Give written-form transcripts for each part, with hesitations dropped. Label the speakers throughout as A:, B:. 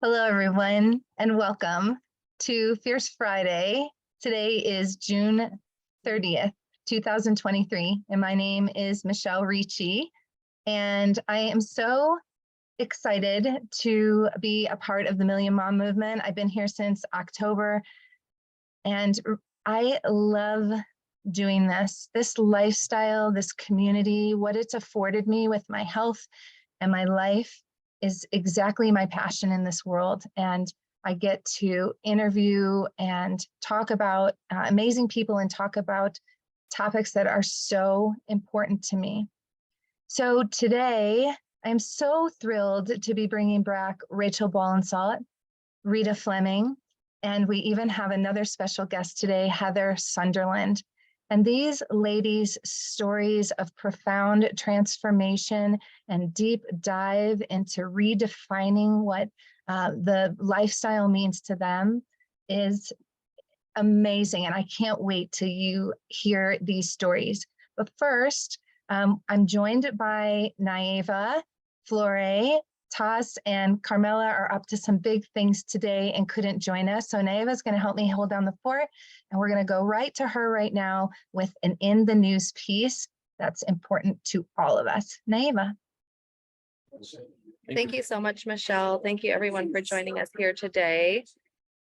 A: Hello, everyone, and welcome to Fierce Friday. Today is June 30th, 2023, and my name is Michelle Ricci, and I am so excited to be a part of the Million Mom Movement. I've been here since October, and I love doing this lifestyle, this community. What it's afforded me with my health and my life is exactly my passion in this world. And I get to interview and talk about amazing people and talk about topics that are so important to me. So today, I'm so thrilled to be bringing back Rachel Ballensalt, Rita Fleming, and we even have another special guest today, Heather Sunderland. And these ladies' stories of profound transformation and deep dive into redefining what the lifestyle means to them is amazing. And I can't wait till you hear these stories. But first, I'm joined by Naeva, Flore, Taz, and Carmela are up to some big things today and couldn't join us. So Naeva is going to help me hold down the fort, and we're going to go right to her right now with an in the news piece that's important to all of us. Naeva.
B: Thank you so much, Michelle. Thank you everyone for joining us here today.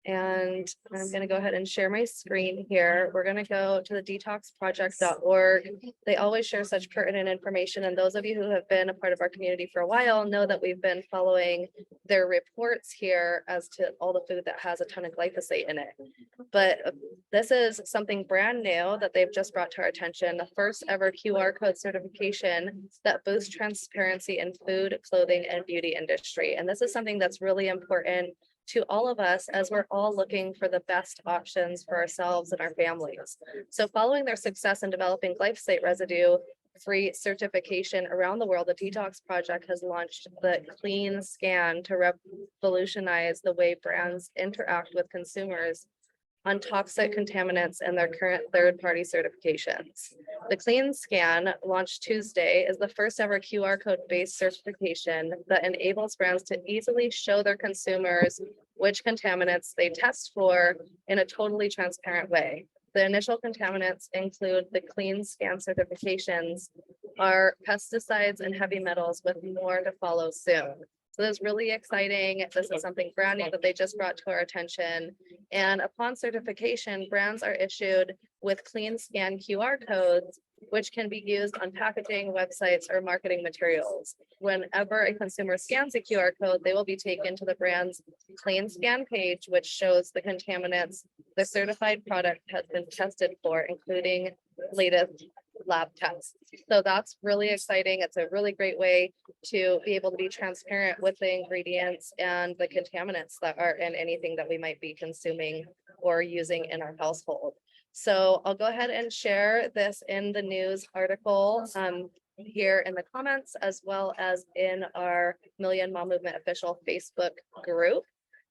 B: And I'm going to go ahead and share my screen here. We're going to go to the detoxproject.org. They always share such pertinent information. And those of you who have been a part of our community for a while know that we've been following their reports here as to all the food that has a ton of glyphosate in it. But this is something brand new that they've just brought to our attention, the first ever QR code certification that boosts transparency in food, clothing, and beauty industry. And this is something that's really important to all of us as we're all looking for the best options for ourselves and our families. So following their success in developing glyphosate residue-free certification around the world, the Detox Project has launched the Clean Scan to revolutionize the way brands interact with consumers on toxic contaminants and their current third-party certifications. The Clean Scan, launched Tuesday, is the first ever QR code-based certification that enables brands to easily show their consumers which contaminants they test for in a totally transparent way. The initial contaminants include the Clean Scan certifications are pesticides and heavy metals, with more to follow soon. So this is really exciting. This is something brand new that they just brought to our attention. And upon certification, brands are issued with Clean Scan QR codes, which can be used on packaging, websites, or marketing materials. Whenever a consumer scans a QR code, they will be taken to the brand's Clean Scan page, which shows the contaminants the certified product has been tested for, including latest lab tests. So that's really exciting. It's a really great way to be able to be transparent with the ingredients and the contaminants that are in anything that we might be consuming or using in our household. So I'll go ahead and share this in the news article here in the comments, as well as in our Million Mom Movement official Facebook group.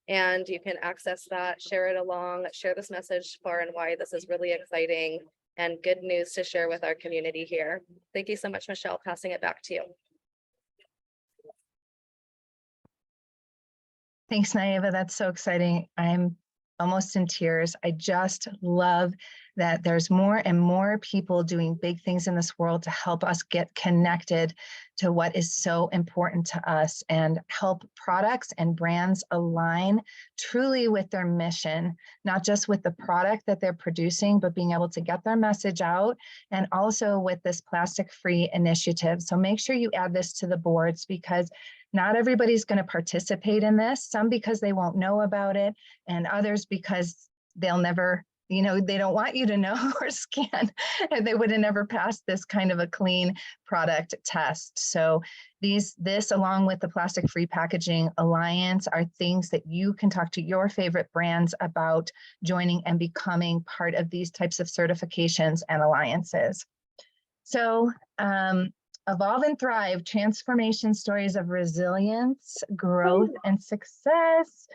B: And you can access that, share it along, share this message far and wide. This is really exciting and good news to share with our community here. Thank you so much, Michelle. Passing it back to you.
A: Thanks, Naeva. That's so exciting. I'm almost in tears. I just love that there's more and more people doing big things in this world to help us get connected to what is so important to us and help products and brands align truly with their mission, not just with the product that they're producing, but being able to get their message out, and also with this plastic-free initiative. So make sure you add this to the boards, because not everybody's going to participate in this, some because they won't know about it, and others because they'll never, they don't want you to know or scan, and they would have never passed this kind of a clean product test. So this, along with the Plastic Free Packaging Alliance, are things that you can talk to your favorite brands about joining and becoming part of these types of certifications and alliances. So, Evolve and Thrive, transformation stories of resilience, growth, and success.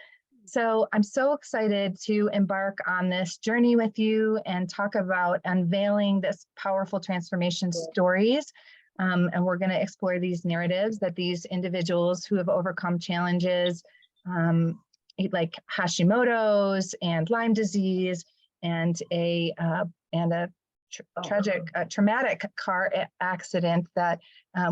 A: So I'm so excited to embark on this journey with you and talk about unveiling this powerful transformation stories. And we're going to explore these narratives that these individuals who have overcome challenges like Hashimoto's and Lyme disease and a traumatic car accident that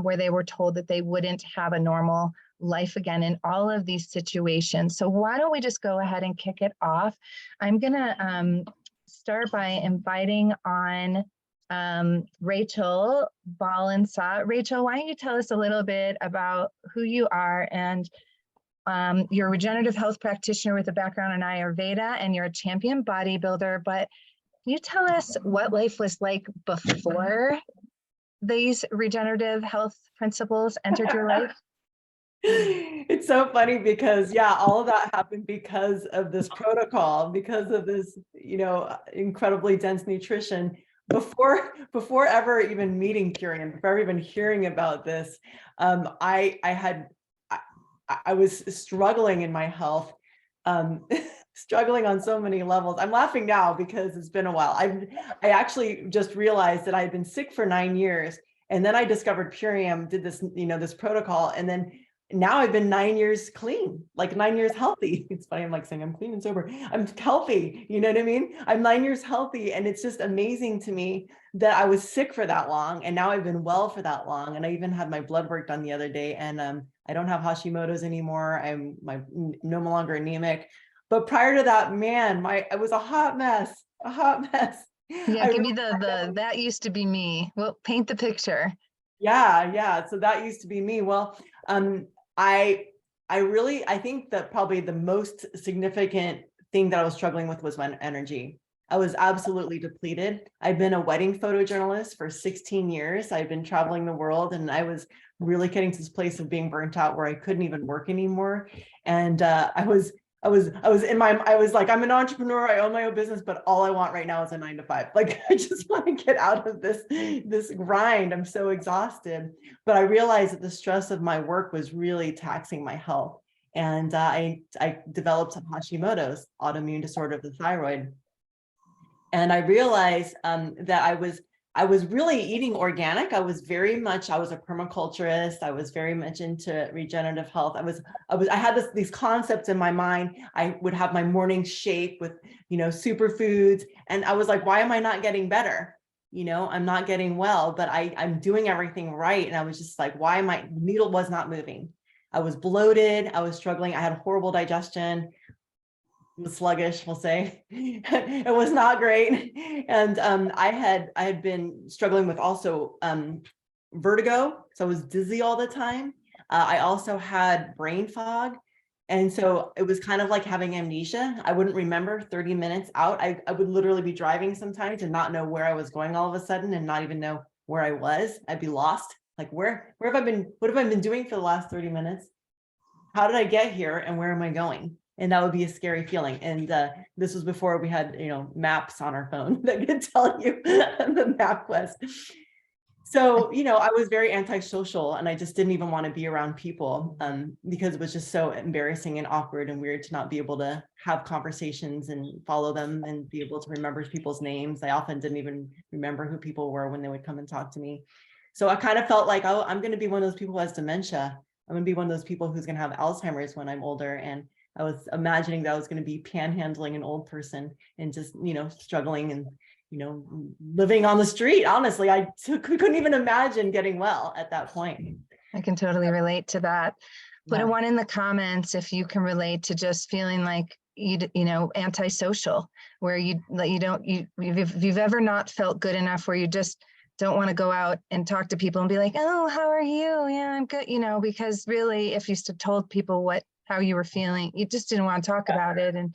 A: where they were told that they wouldn't have a normal life again in all of these situations. So why don't we just go ahead and kick it off? I'm gonna start by inviting on Rachel Balansa. Rachel, why don't you tell us a little bit about who you are, and you're a regenerative health practitioner with a background in Ayurveda, and you're a champion bodybuilder, but can you tell us what life was like before these regenerative health principles entered your life?
C: It's so funny because, yeah, all of that happened because of this protocol, because of this, incredibly dense nutrition. Before ever even meeting Purium, before even hearing about this, I was struggling in my health, struggling on so many levels. I'm laughing now because it's been a while. I actually just realized that I had been sick for 9 years, and then I discovered Purium, did this, this protocol, and then now I've been 9 years clean, like 9 years healthy. It's funny, I'm like saying I'm clean and sober. I'm healthy, you know what I mean? I'm 9 years healthy, and it's just amazing to me that I was sick for that long, and now I've been well for that long. And I even had my blood work done the other day, and I don't have Hashimoto's anymore. I'm no longer anemic. But prior to that, man, I was a hot mess, a hot mess.
A: Yeah, give me that used to be me. Well, paint the picture.
C: Yeah. So that used to be me. Well, I think that probably the most significant thing that I was struggling with was my energy. I was absolutely depleted. I've been a wedding photojournalist for 16 years. I've been traveling the world, and I was really getting to this place of being burnt out where I couldn't even work anymore. And I was like, I'm an entrepreneur, I own my own business, but all I want right now is a 9-to-5. Like, I just want to get out of this grind. I'm so exhausted. But I realized that the stress of my work was really taxing my health. And I developed Hashimoto's, autoimmune disorder of the thyroid. And I realized that I was really eating organic. I was a permaculturist. I was very much into regenerative health. I had these concepts in my mind. I would have my morning shake with, superfoods. And I was like, why am I not getting better? I'm not getting well, but I'm doing everything right. And I was just like, the needle was not moving. I was bloated. I was struggling. I had horrible digestion. Was sluggish, we'll say. It was not great. And I had been struggling with also vertigo. So I was dizzy all the time. I also had brain fog. And so it was kind of like having amnesia. I wouldn't remember 30 minutes out. I would literally be driving sometimes and not know where I was going all of a sudden, and not even know where I was. I'd be lost. Like, where have I been? What have I been doing for the last 30 minutes? How did I get here, and where am I going? And that would be a scary feeling. And this was before we had, maps on our phone that could tell you the MapQuest. So, I was very antisocial, and I just didn't even want to be around people because it was just so embarrassing and awkward and weird to not be able to have conversations and follow them and be able to remember people's names. I often didn't even remember who people were when they would come and talk to me. So I kind of felt like, oh, I'm going to be one of those people who has dementia. I'm going to be one of those people who's going to have Alzheimer's when I'm older. And I was imagining that I was going to be panhandling an old person and just, struggling and, living on the street. Honestly, I couldn't even imagine getting well at that point.
A: I can totally relate to that. Put a one in the comments if you can relate to just feeling like antisocial, where if you've ever not felt good enough, where you just don't want to go out and talk to people and be like, oh, how are you? Yeah, I'm good. Because really, if you told people how you were feeling, you just didn't want to talk about it and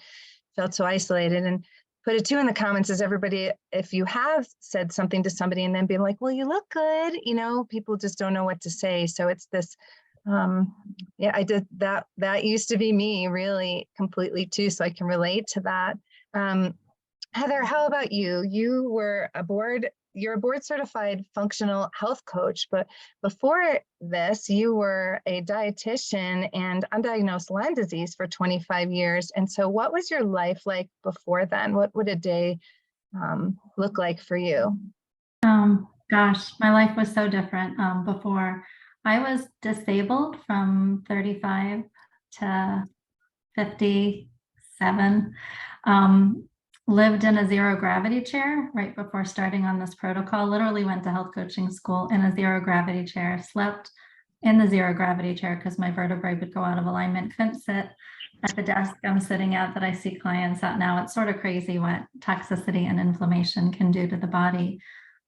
A: felt so isolated. And put a 2 in the comments as everybody, if you have said something to somebody and then being like, well, you look good, people just don't know what to say. So it's this, I did that. That used to be me really completely too. So I can relate to that. Heather, how about you? You're a board certified functional health coach, but before this, you were a dietitian and undiagnosed Lyme disease for 25 years. And so what was your life like before then? What would a day look like for you?
D: Gosh, my life was so different before. I was disabled from 35 to 57. Lived in a zero gravity chair right before starting on this protocol. Literally went to health coaching school in a zero gravity chair, slept in the zero gravity chair because my vertebrae would go out of alignment. Couldn't sit at the desk I'm sitting at that I see clients at now. It's sort of crazy what toxicity and inflammation can do to the body.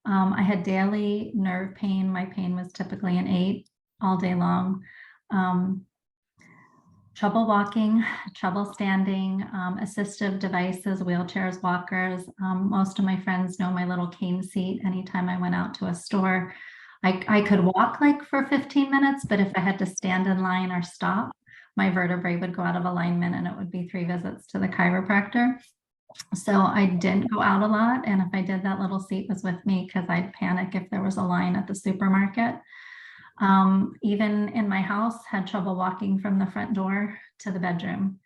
D: I had daily nerve pain. My pain was typically an 8 all day long. Trouble walking, trouble standing, assistive devices, wheelchairs, walkers. Most of my friends know my little cane seat. Anytime I went out to a store, I could walk like for 15 minutes, but if I had to stand in line or stop, my vertebrae would go out of alignment and it would be 3 visits to the chiropractor. So I didn't go out a lot. And if I did, that little seat was with me because I'd panic if there was a line at the supermarket. Even in my house, had trouble walking from the front door to the bedroom.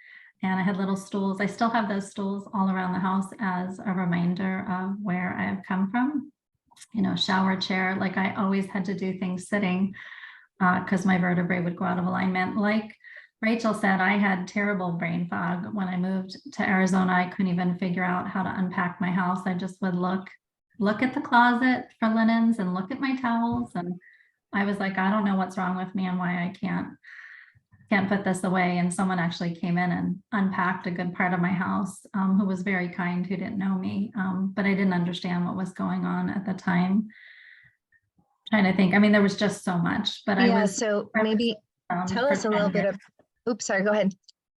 D: And I had little stools. I still have those stools all around the house as a reminder of where I have come from. You know, shower chair, like I always had to do things sitting because my vertebrae would go out of alignment. Like Rachel said, I had terrible brain fog. When I moved to Arizona, I couldn't even figure out how to unpack my house. I just would look at the closet for linens and look at my towels, and I was like, I don't know what's wrong with me and why I can't put this away. And someone actually came in and unpacked a good part of my house, who was very kind, who didn't know me, but I didn't understand what was going on at the time. Trying to think, I mean, there was just so much, but
A: Yeah,
D: I was
A: so maybe tell us a little bit of, oops, sorry, go ahead.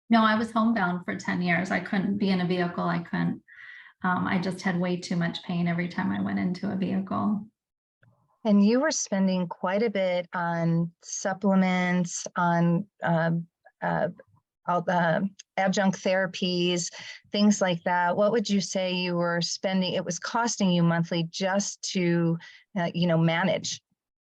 D: No, I was homebound for 10 years. I couldn't be in a vehicle. I couldn't, I just had way too much pain every time I went into a vehicle.
A: And you were spending quite a bit on supplements, on all the adjunct therapies, things like that. What would you say you were spending? It was costing you monthly just to, manage.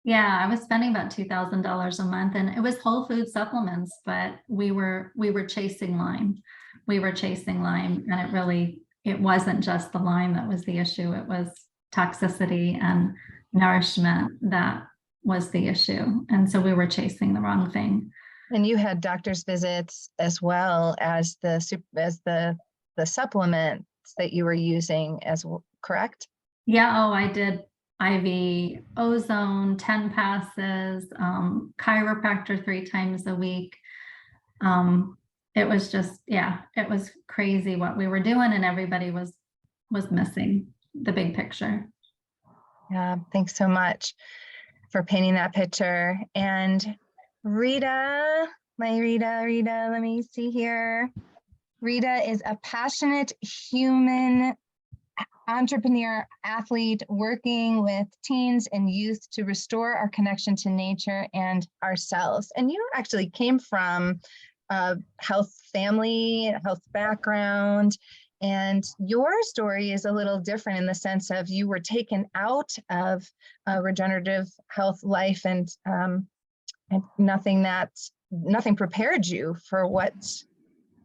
D: Yeah, I was spending about $2,000 a month, and it was whole food supplements, but we were chasing Lyme. We were chasing Lyme, and it wasn't just the Lyme that was the issue. It was toxicity and nourishment that was the issue. And so we were chasing the wrong thing.
A: And you had doctor's visits as well as the supplements that you were using correct?
D: Yeah, I did IV ozone, 10 passes, chiropractor 3 times a week. It was just, it was crazy what we were doing, and everybody was missing the big picture.
A: Yeah, thanks so much for painting that picture. And Rita, let me see here. Rita is a passionate human entrepreneur, athlete, working with teens and youth to restore our connection to nature and ourselves. And you actually came from a health family, health background, and your story is a little different in the sense of you were taken out of a regenerative health life, and nothing prepared you for what,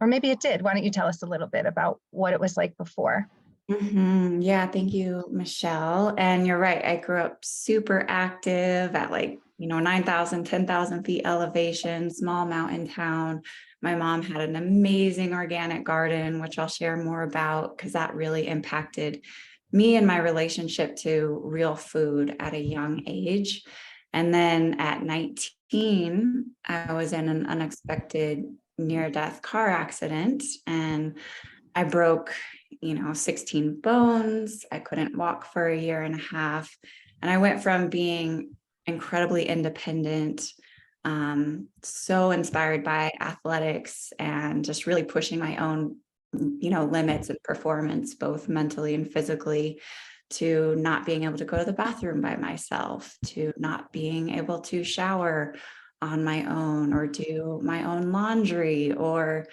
A: or maybe it did. Why don't you tell us a little bit about what it was like before?
E: Yeah, thank you, Michelle. And you're right. I grew up super active at 9,000, 10,000 feet elevation, small mountain town. My mom had an amazing organic garden, which I'll share more about because that really impacted me and my relationship to real food at a young age. And then at 19, I was in an unexpected near-death car accident, and I broke 16 bones. I couldn't walk for a year and a half. And I went from being incredibly independent, so inspired by athletics and just really pushing my own, limits and performance, both mentally and physically, to not being able to go to the bathroom by myself, to not being able to shower on my own or do my own laundry, or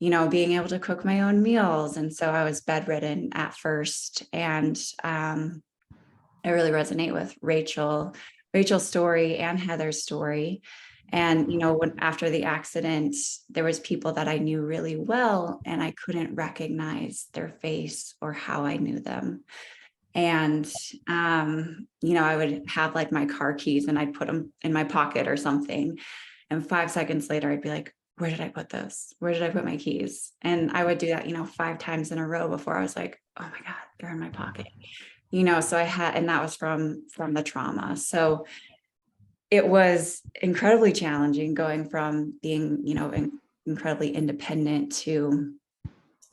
E: being able to cook my own meals. And so I was bedridden at first. And I really resonate with Rachel's story and Heather's story. And, after the accident, there was people that I knew really well, and I couldn't recognize their face or how I knew them. And, I would have my car keys and I'd put them in my pocket or something. And 5 seconds later, I'd be like, where did I put this? Where did I put my keys? And I would do that, 5 times in a row before I was like, oh my God, they're in my pocket. So I had, and that was from the trauma. So it was incredibly challenging going from being, incredibly independent to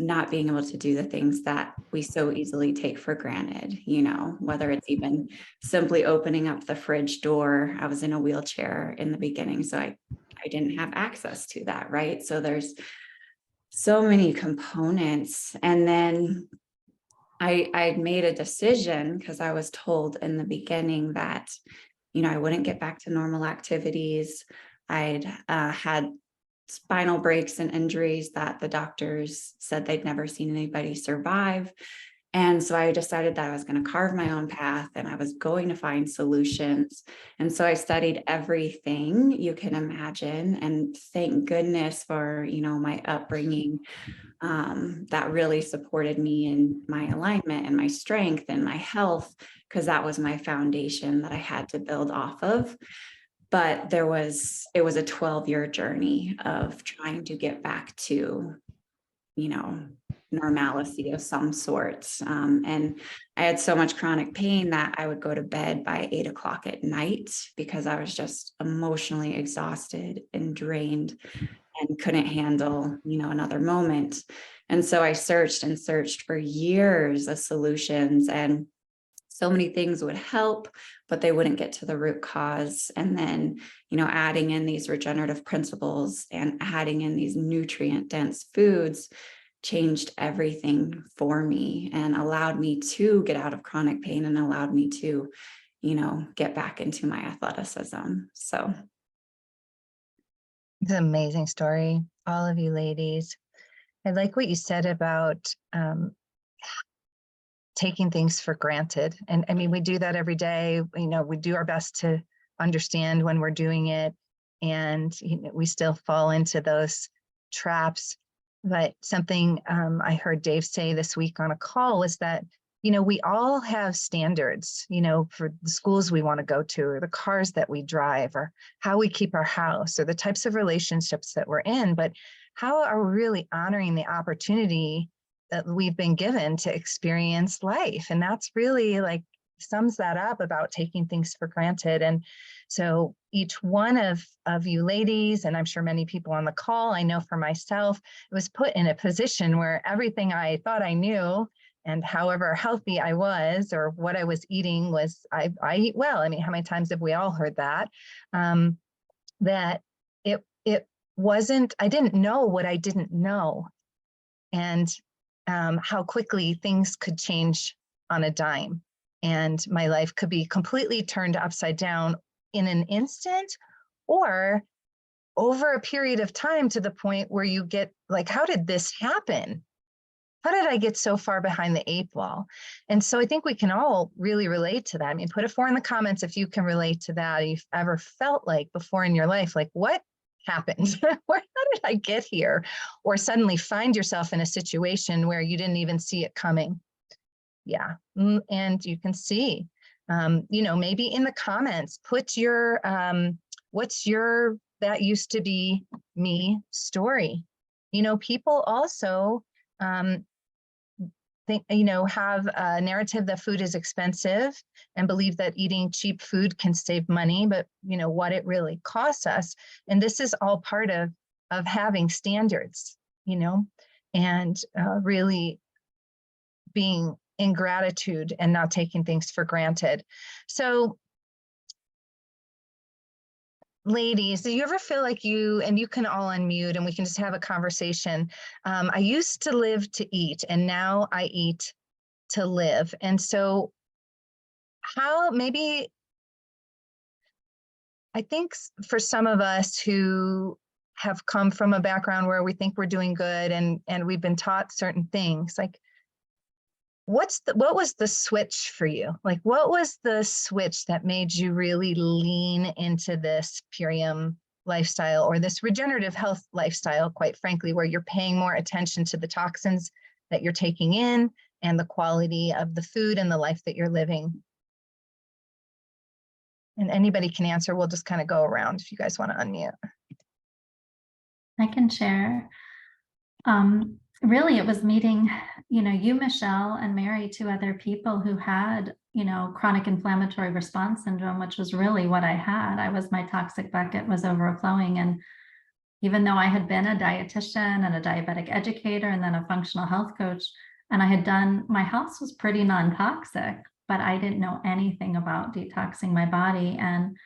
E: not being able to do the things that we so easily take for granted, whether it's even simply opening up the fridge door. I was in a wheelchair in the beginning, so I didn't have access to that, right? So there's so many components. And then I made a decision because I was told in the beginning that, I wouldn't get back to normal activities. I'd had spinal breaks and injuries that the doctors said they'd never seen anybody survive. And so I decided that I was going to carve my own path and I was going to find solutions. And so I studied everything you can imagine. And thank goodness for, my upbringing that really supported me in my alignment and my strength and my health, because that was my foundation that I had to build off of. But it was a 12-year journey of trying to get back to, normalcy of some sort. And I had so much chronic pain that I would go to bed by 8 o'clock at night because I was just emotionally exhausted and drained and couldn't handle, another moment. And so I searched and searched for years of solutions, and so many things would help, but they wouldn't get to the root cause. And then, adding in these regenerative principles and adding in these nutrient dense foods changed everything for me and allowed me to get out of chronic pain and allowed me to, get back into my athleticism. So.
A: It's an amazing story, all of you ladies. I like what you said about taking things for granted. And I mean, we do that every day. We do our best to understand when we're doing it, and we still fall into those traps. But something I heard Dave say this week on a call was that, we all have standards, for the schools we want to go to, or the cars that we drive, or how we keep our house, or the types of relationships that we're in. But how are we really honoring the opportunity that we've been given to experience life? And that's really sums that up about taking things for granted. And so each one of you ladies, and I'm sure many people on the call, I know for myself, was put in a position where everything I thought I knew, and however healthy I was or what I was eating was, I eat well. I mean, how many times have we all heard that? That it wasn't, I didn't know what I didn't know. And how quickly things could change on a dime. And my life could be completely turned upside down in an instant, or over a period of time, to the point where you get how did this happen? How did I get so far behind the 8 ball? And so I think we can all really relate to that. I mean, put a 4 in the comments if you can relate to that. If you've ever felt before in your life, what happened? How did I get here? Or suddenly find yourself in a situation where you didn't even see it coming. Yeah. And you can see, maybe in the comments, put your, what's your, that used to be me story. People also think, have a narrative that food is expensive and believe that eating cheap food can save money, but what it really costs us. And this is all part of having standards, and really being in gratitude and not taking things for granted. So ladies, do you ever feel like and you can all unmute and we can just have a conversation. I used to live to eat, and now I eat to live. And so how, maybe, I think for some of us who have come from a background where we think we're doing good and we've been taught certain things, what was the switch for you? What was the switch that made you really lean into this Purium lifestyle, or this regenerative health lifestyle, quite frankly, where you're paying more attention to the toxins that you're taking in and the quality of the food and the life that you're living? And anybody can answer. We'll just kind of go around if you guys want to unmute.
D: I can share. Really, it was meeting, you, Michelle, and Mary, two other people who had, chronic inflammatory response syndrome, which was really what I had. My toxic bucket was overflowing. And even though I had been a dietitian and a diabetic educator and then a functional health coach, and my house was pretty non-toxic, but I didn't know anything about detoxing my body. And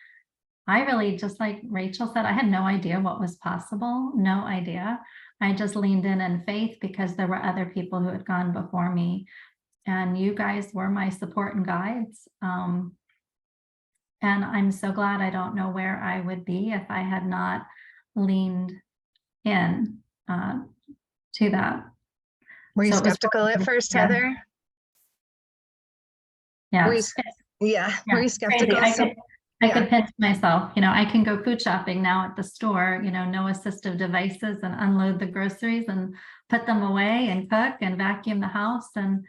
D: I really, just like Rachel said, I had no idea what was possible, no idea. I just leaned in faith because there were other people who had gone before me. And you guys were my support and guides. And I'm so glad. I don't know where I would be if I had not leaned in to that.
A: Were you
D: So it was
A: skeptical at
D: really-
A: first,
D: yeah.
A: Heather?
D: Yeah.
A: Were you, yeah.
D: Yeah,
A: Were you
D: it's crazy.
A: skeptical?
D: I could pinch myself, I can go food shopping now at the store, no assistive devices, and unload the groceries and put them away and cook and vacuum the house. And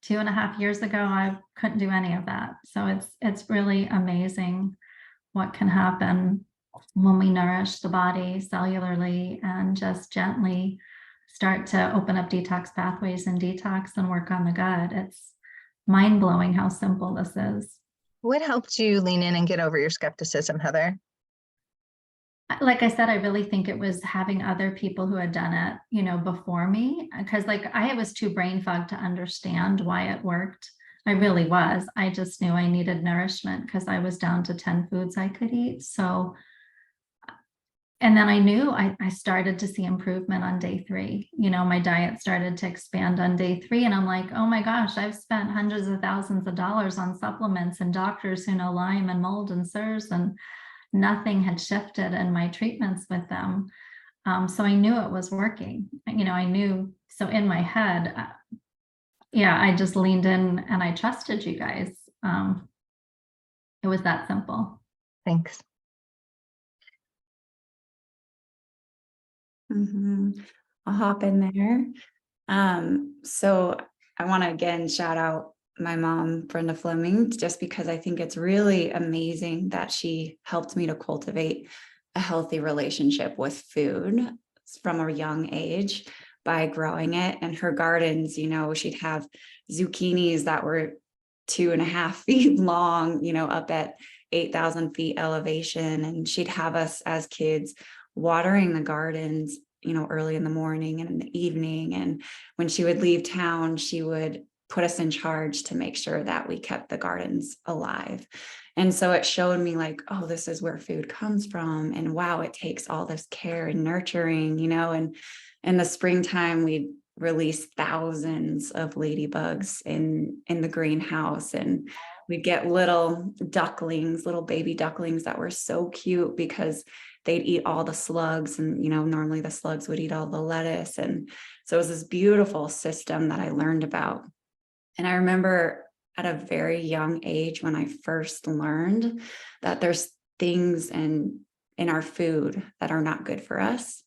D: 2.5 years ago, I couldn't do any of that. So it's really amazing what can happen when we nourish the body cellularly and just gently start to open up detox pathways and detox and work on the gut. It's mind-blowing how simple this is.
A: What helped you lean in and get over your skepticism, Heather?
D: Like I said, I really think it was having other people who had done it, before me, because I was too brain fogged to understand why it worked. I really was. I just knew I needed nourishment because I was down to 10 foods I could eat. So, and then I knew I started to see improvement on day 3. My diet started to expand on day 3. And I'm like, oh my gosh, I've spent hundreds of thousands of dollars on supplements and doctors who know Lyme and mold and SIRS, and nothing had shifted in my treatments with them. So I knew it was working. I knew. So in my head, I just leaned in and I trusted you guys. It was that simple.
A: Thanks.
E: I'll hop in there. So I want to again shout out my mom, Brenda Fleming, just because I think it's really amazing that she helped me to cultivate a healthy relationship with food from a young age by growing it. And her gardens, she'd have zucchinis that were 2.5 feet long, up at 8,000 feet elevation. And she'd have us as kids watering the gardens, early in the morning and in the evening. And when she would leave town, she would put us in charge to make sure that we kept the gardens alive. And so it showed me like, oh, this is where food comes from. And wow, it takes all this care and nurturing, and in the springtime, we'd release thousands of ladybugs in the greenhouse. And we'd get little baby ducklings that were so cute because they'd eat all the slugs, and normally the slugs would eat all the lettuce. And so it was this beautiful system that I learned about. And I remember at a very young age when I first learned that there's things in our food that are not good for us.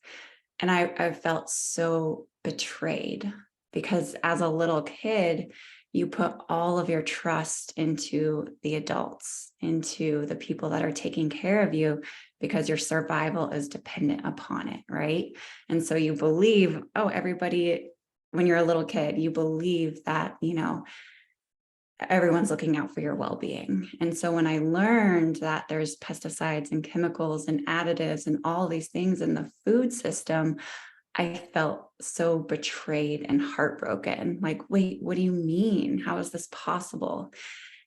E: And I felt so betrayed because as a little kid, you put all of your trust into the adults, into the people that are taking care of you, because your survival is dependent upon it, right? And so you believe, oh, everybody, when you're a little kid, you believe that, everyone's looking out for your well-being. And so when I learned that there's pesticides and chemicals and additives and all these things in the food system, I felt so betrayed and heartbroken. Like, wait, what do you mean? How is this possible?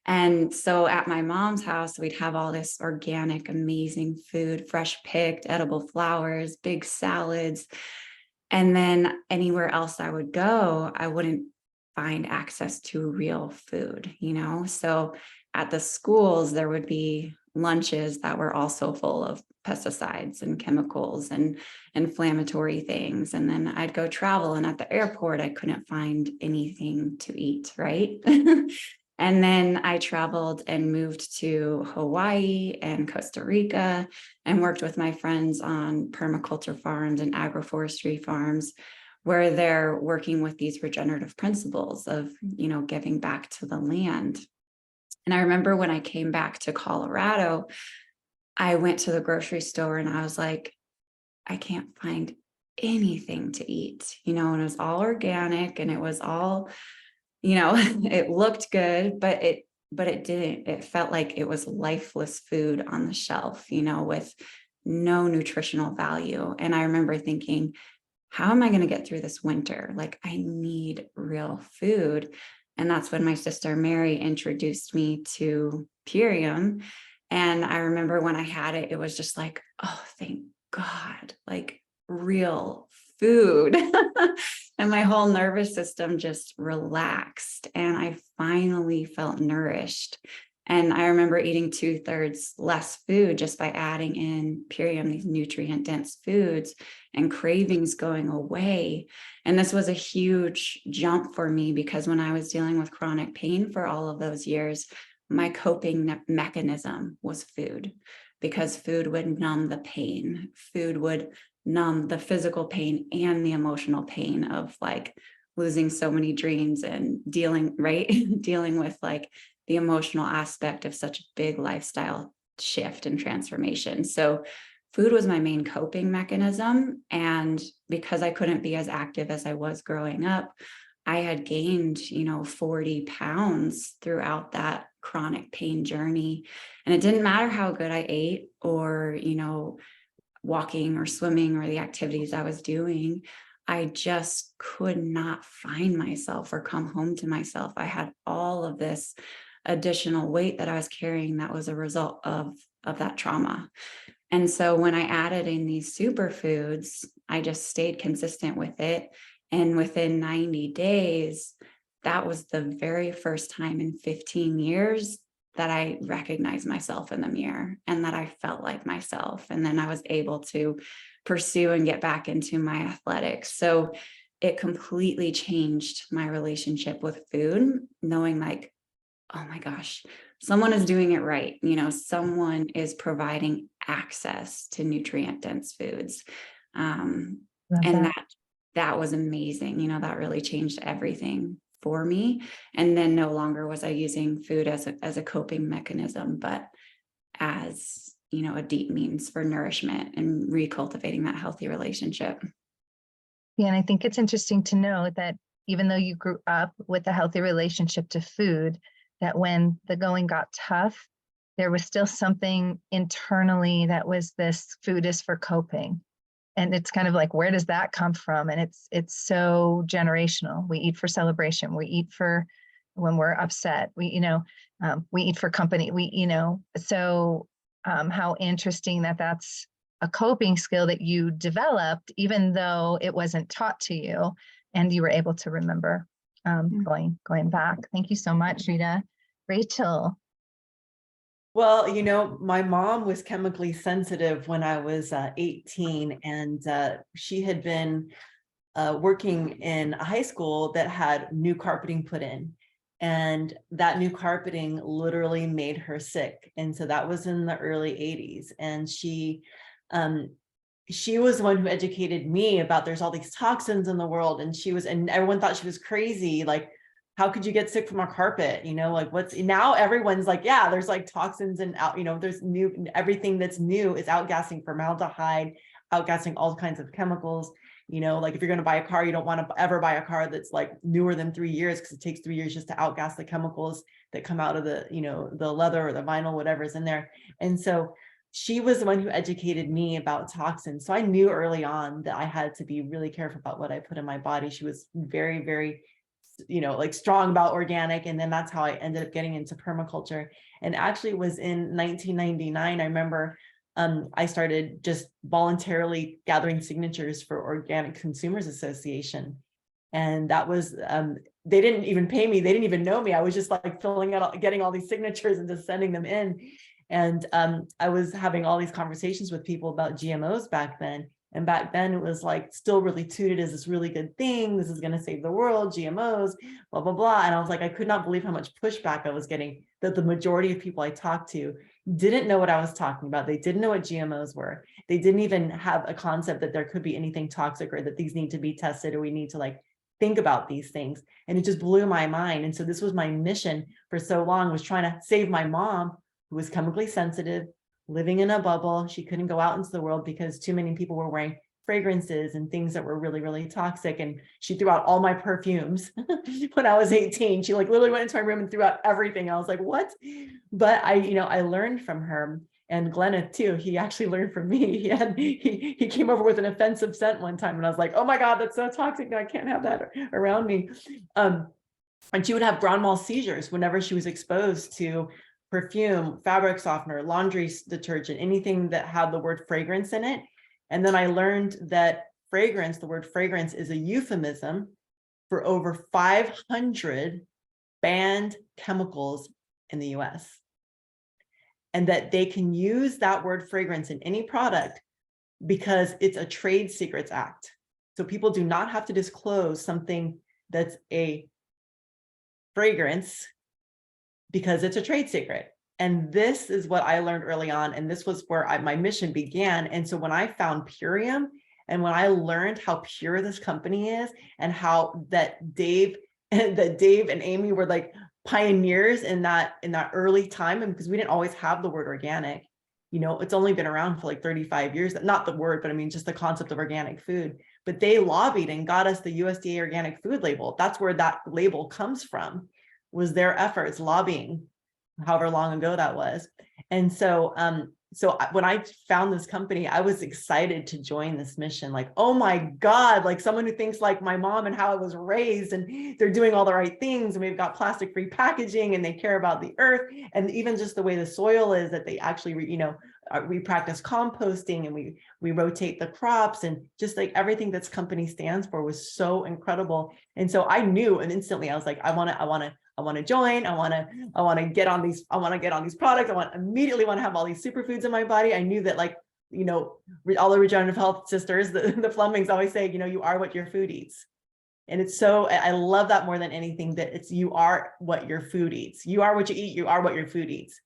E: And so at my mom's house, we'd have all this organic, amazing food, fresh picked, edible flowers, big salads. And then anywhere else I would go, I wouldn't find access to real food, So at the schools, there would be lunches that were also full of pesticides and chemicals and inflammatory things. And then I'd go travel, and at the airport, I couldn't find anything to eat, right? And then I traveled and moved to Hawaii and Costa Rica and worked with my friends on permaculture farms and agroforestry farms, where they're working with these regenerative principles of, giving back to the land. And I remember when I came back to Colorado, I went to the grocery store and I was like, I can't find anything to eat, and it was all organic and it was all, it looked good, but it didn't. It felt like it was lifeless food on the shelf, with no nutritional value. And I remember thinking, how am I going to get through this winter? Like, I need real food. And that's when my sister Mary introduced me to Purium. And I remember when I had it, it was just like, oh, thank God, like real food. And my whole nervous system just relaxed and I finally felt nourished. And I remember eating 2/3 less food just by adding in Purium, these nutrient dense foods, and cravings going away. And this was a huge jump for me because when I was dealing with chronic pain for all of those years, my coping mechanism was food, because food would numb the pain. Food would numb the physical pain and the emotional pain of like losing so many dreams and dealing with like the emotional aspect of such a big lifestyle shift and transformation. So food was my main coping mechanism. And because I couldn't be as active as I was growing up, I had gained, 40 pounds throughout that chronic pain journey. And it didn't matter how good I ate or, walking or swimming or the activities I was doing. I just could not find myself or come home to myself. I had all of this additional weight that I was carrying that was a result of that trauma. And so when I added in these superfoods, I just stayed consistent with it. And within 90 days, that was the very first time in 15 years that I recognized myself in the mirror and that I felt like myself. And then I was able to pursue and get back into my athletics. So it completely changed my relationship with food, knowing like, oh my gosh, someone is doing it right. Someone is providing access to nutrient dense foods. And that was amazing. That really changed everything for me. And then no longer was I using food as a coping mechanism, but as, a deep means for nourishment and recultivating that healthy relationship.
A: Yeah, and I think it's interesting to know that even though you grew up with a healthy relationship to food, that when the going got tough, there was still something internally that was this food is for coping. And it's kind of like, where does that come from? And it's so generational. We eat for celebration. We eat for when we're upset. We eat for company. So how interesting that's a coping skill that you developed, even though it wasn't taught to you, and you were able to remember going back. Thank you so much, Rita. Rachel.
C: Well, my mom was chemically sensitive when I was 18, and she had been working in a high school that had new carpeting put in. And that new carpeting literally made her sick. And so that was in the early 80s. And she was the one who educated me about there's all these toxins in the world. And everyone thought she was crazy. Like, how could you get sick from a carpet? Like now everyone's like, yeah, there's like toxins and there's everything that's new is outgassing formaldehyde, outgassing all kinds of chemicals. Like if you're going to buy a car, you don't want to ever buy a car that's like newer than 3 years, because it takes 3 years just to outgas the chemicals that come out of the, the leather or the vinyl, whatever's in there. And so she was the one who educated me about toxins. So I knew early on that I had to be really careful about what I put in my body. She was very, very, like strong about organic. And then that's how I ended up getting into permaculture. And actually it was in 1999, I remember I started just voluntarily gathering signatures for Organic Consumers Association. And that was, they didn't even pay me. They didn't even know me. I was just like filling out, getting all these signatures and just sending them in. And I was having all these conversations with people about GMOs back then. And back then it was like still really touted as this really good thing. This is going to save the world, GMOs, blah, blah, blah. And I was like, I could not believe how much pushback I was getting, that the majority of people I talked to didn't know what I was talking about. They didn't know what GMOs were. They didn't even have a concept that there could be anything toxic or that these need to be tested or we need to like think about these things. And it just blew my mind. And so this was my mission for so long, was trying to save my mom, who was chemically sensitive, living in a bubble. She couldn't go out into the world because too many people were wearing fragrances and things that were really, really toxic. And she threw out all my perfumes when I was 18. She like literally went into my room and threw out everything. I was like, what? But I learned from her. And Glenneth too, he actually learned from me. He came over with an offensive scent one time and I was like, oh my God, that's so toxic. No, I can't have that around me. And she would have grand mal seizures whenever she was exposed to perfume, fabric softener, laundry detergent, anything that had the word fragrance in it. And then I learned that fragrance, the word fragrance, is a euphemism for over 500 banned chemicals in the US. And that they can use that word fragrance in any product because it's a Trade Secrets Act. So people do not have to disclose something that's a fragrance because it's a trade secret. And this is what I learned early on. And this was where my mission began. And so when I found Purium and when I learned how pure this company is and how that Dave and Amy were like pioneers in that early time, and because we didn't always have the word organic, it's only been around for like 35 years, not the word, but I mean, just the concept of organic food, but they lobbied and got us the USDA organic food label. That's where that label comes from, was their efforts lobbying, however long ago that was. And so, when I found this company, I was excited to join this mission. Like, oh my God, like someone who thinks like my mom and how I was raised, and they're doing all the right things. And we've got plastic-free packaging, and they care about the earth, and even just the way the soil is, that they actually, we practice composting, and we rotate the crops, and just like everything this company stands for was so incredible. And so I knew, and instantly I was like, I want to join. I want to get on these products. Immediately want to have all these superfoods in my body. I knew that, like, all the regenerative health sisters, the Flemings always say, you are what your food eats. And it's so, I love that more than anything, that it's, you are what your food eats. You are what you eat. You are what your food eats.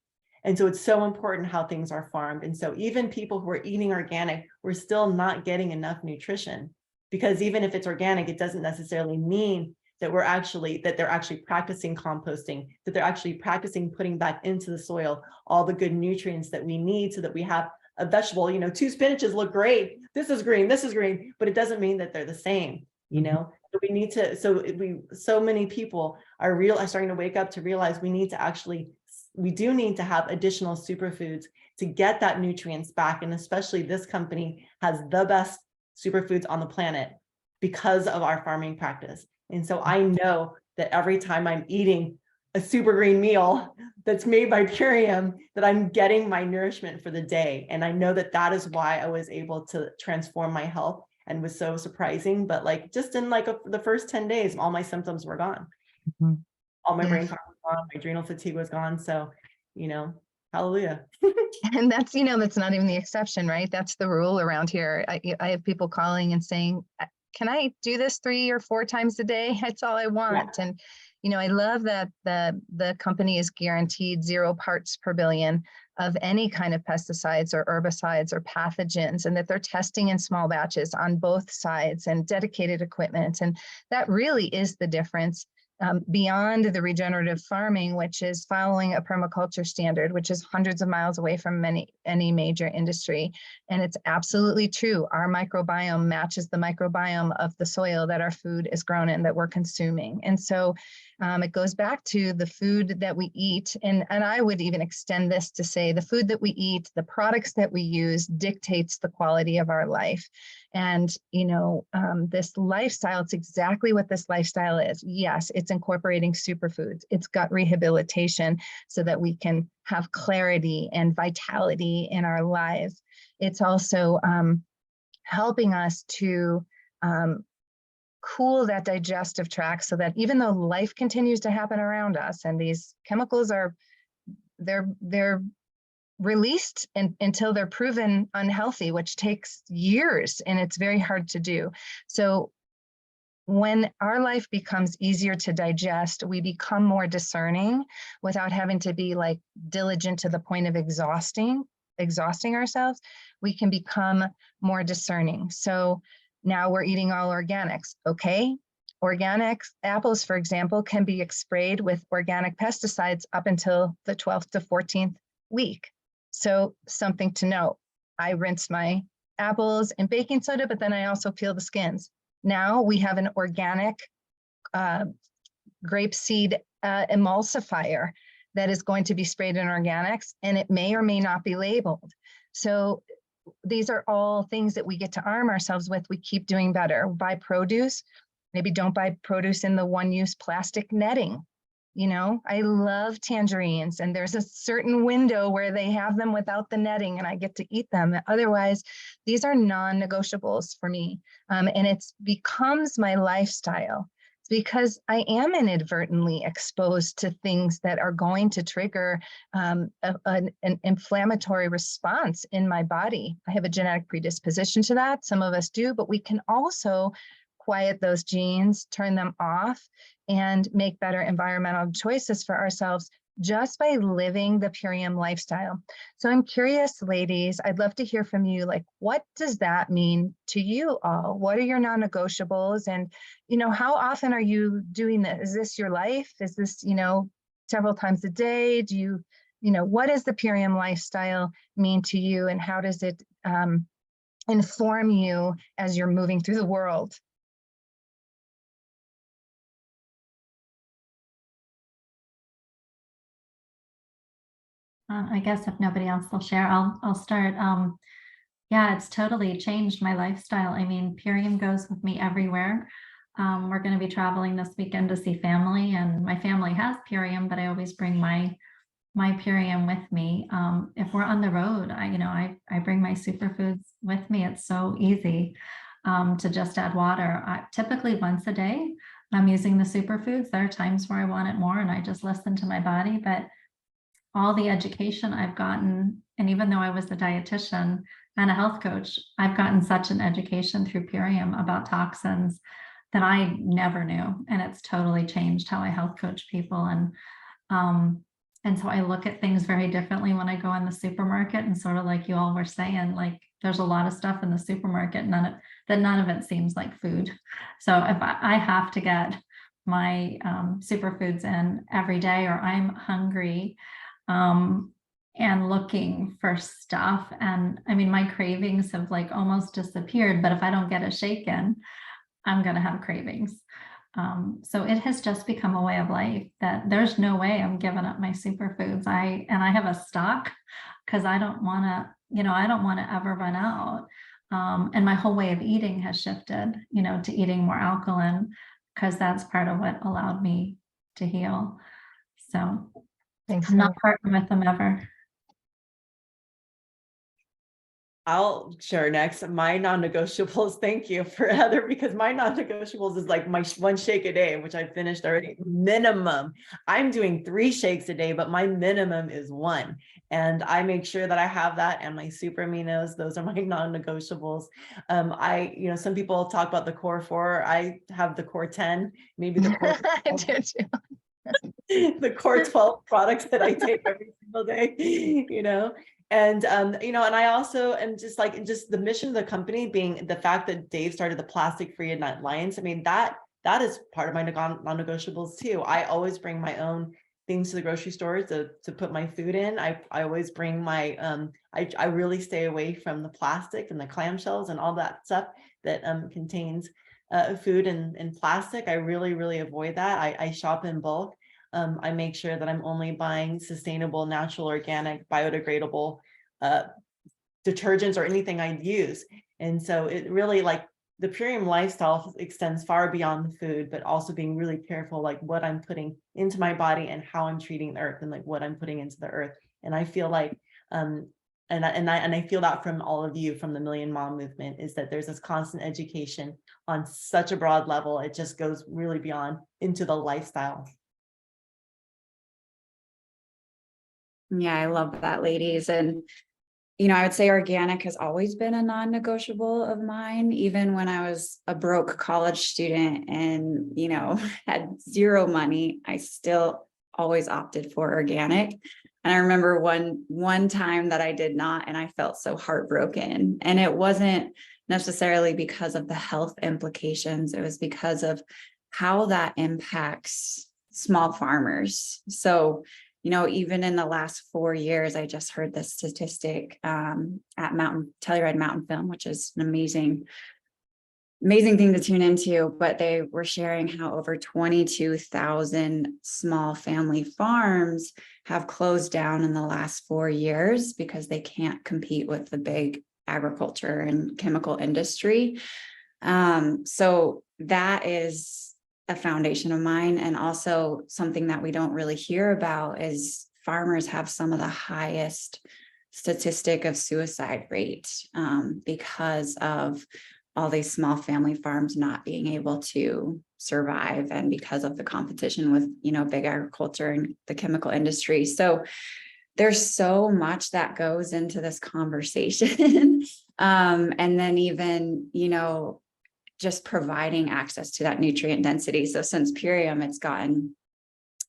C: And so it's so important how things are farmed. And so even people who are eating organic, we're still not getting enough nutrition, because even if it's organic, it doesn't necessarily mean that they're actually practicing composting, that they're actually practicing putting back into the soil all the good nutrients that we need, so that we have a vegetable. 2 spinaches look great. This is green, but it doesn't mean that they're the same. So we need to, so many people are starting to wake up to realize we do need to have additional superfoods to get that nutrients back. And especially this company has the best superfoods on the planet because of our farming practice. And so I know that every time I'm eating a super green meal that's made by Purium, that I'm getting my nourishment for the day. And I know that that is why I was able to transform my health, and was so surprising. But like, just in like the first 10 days, all my symptoms were gone. Mm-hmm. All my brain fog was gone, my adrenal fatigue was gone. So, hallelujah.
A: And that's, that's not even the exception, right? That's the rule around here. I have people calling and saying, can I do this 3 or 4 times a day? That's all I want. Yeah. And, I love that the company is guaranteed 0 parts per billion of any kind of pesticides or herbicides or pathogens, and that they're testing in small batches on both sides, and dedicated equipment. And that really is the difference. Beyond the regenerative farming, which is following a permaculture standard, which is hundreds of miles away from any major industry. And it's absolutely true. Our microbiome matches the microbiome of the soil that our food is grown in, that we're consuming. And so it goes back to the food that we eat. And I would even extend this to say the food that we eat, the products that we use, dictates the quality of our life. And, this lifestyle, it's exactly what this lifestyle is. Yes, it's incorporating superfoods. It's gut rehabilitation so that we can have clarity and vitality in our lives. It's also helping us to cool that digestive tract, so that even though life continues to happen around us, and these chemicals they're released until they're proven unhealthy, which takes years, and it's very hard to do. So when our life becomes easier to digest, we become more discerning without having to be like diligent to the point of exhausting ourselves. We can become more discerning. So now we're eating all organics. Okay. Organics, apples, for example, can be sprayed with organic pesticides up until the 12th to 14th week. So something to note, I rinse my apples and baking soda, but then I also peel the skins. Now we have an organic grapeseed emulsifier that is going to be sprayed in organics, and it may or may not be labeled. So these are all things that we get to arm ourselves with. We keep doing better. Buy produce, maybe don't buy produce in the one-use plastic netting. You know, I love tangerines, and there's a certain window where they have them without the netting and I get to eat them. Otherwise, these are non-negotiables for me. And it's becomes my lifestyle. It's because I am inadvertently exposed to things that are going to trigger an inflammatory response in my body. I have a genetic predisposition to that. Some of us do, but we can also quiet those genes, turn them off, and make better environmental choices for ourselves just by living the Purium lifestyle. So I'm curious, ladies, I'd love to hear from you. Like, what does that mean to you all? What are your non-negotiables? And, you know, how often are you doing this? Is this your life? Is this, you know, several times a day? Do you, you know, what does the Purium lifestyle mean to you? And how does it inform you as you're moving through the world?
D: I guess if nobody else will share, I'll start. Yeah, it's totally changed my lifestyle. I mean, Purium goes with me everywhere. We're going to be traveling this weekend to see family, and my family has Purium, but I always bring my Purium with me. If we're on the road, I bring my superfoods with me. It's so easy to just add water. Typically once a day, I'm using the superfoods. There are times where I want it more, and I just listen to my body, but all the education I've gotten, and even though I was a dietitian and a health coach, I've gotten such an education through Purium about toxins that I never knew. And it's totally changed how I health coach people. And so I look at things very differently when I go in the supermarket, and sort of like you all were saying, like there's a lot of stuff in the supermarket, none of it seems like food. So if I have to get my superfoods in every day, or I'm hungry, and looking for stuff. And I mean, my cravings have like almost disappeared, but if I don't get a shake in, I'm going to have cravings. So it has just become a way of life that there's no way I'm giving up my superfoods. I have a stock because I don't want to ever run out. And my whole way of eating has shifted, to eating more alkaline, because that's part of what allowed me to heal. So
A: Thanks.
D: I'm not parting with them ever.
C: I'll share next. My non-negotiables, thank you for Heather, because my non-negotiables is like my one shake a day, which I finished already. Minimum. I'm doing 3 shakes a day, but my minimum is 1. And I make sure that I have that, and my super aminos. Those are my non-negotiables. Some people talk about the core 4. I have the core 10, maybe the core
A: I do too.
C: the core 12 products that I take every single day, and and I also am just the mission of the company being the fact that Dave started the plastic-free alliance. I mean, that is part of my non-negotiables too. I always bring my own things to the grocery store to put my food in. I always bring my I really stay away from the plastic and the clamshells and all that stuff that contains food and plastic. I really avoid that. I shop in bulk. I make sure that I'm only buying sustainable, natural, organic, biodegradable detergents or anything I use. And so it really, like, the Purium lifestyle extends far beyond the food, but also being really careful, like what I'm putting into my body and how I'm treating the earth, and like what I'm putting into the earth. And I feel like, and I feel that from all of you from the Million Mom movement, is that there's this constant education on such a broad level. It just goes really beyond into the lifestyle.
E: Yeah, I love that, ladies. And, I would say organic has always been a non-negotiable of mine. Even when I was a broke college student and, had zero money, I still always opted for organic. And I remember one time that I did not, and I felt so heartbroken. And it wasn't necessarily because of the health implications. It was because of how that impacts small farmers. So even in the last 4 years, I just heard this statistic at Telluride Mountain Film, which is an amazing thing to tune into, but they were sharing how over 22,000 small family farms have closed down in the last 4 years because they can't compete with the big agriculture and chemical industry. So that is a foundation of mine. And also something that we don't really hear about is farmers have some of the highest statistic of suicide rate because of all these small family farms not being able to survive, and because of the competition with, big agriculture and the chemical industry. So there's so much that goes into this conversation. And then even, just providing access to that nutrient density. So since Purium,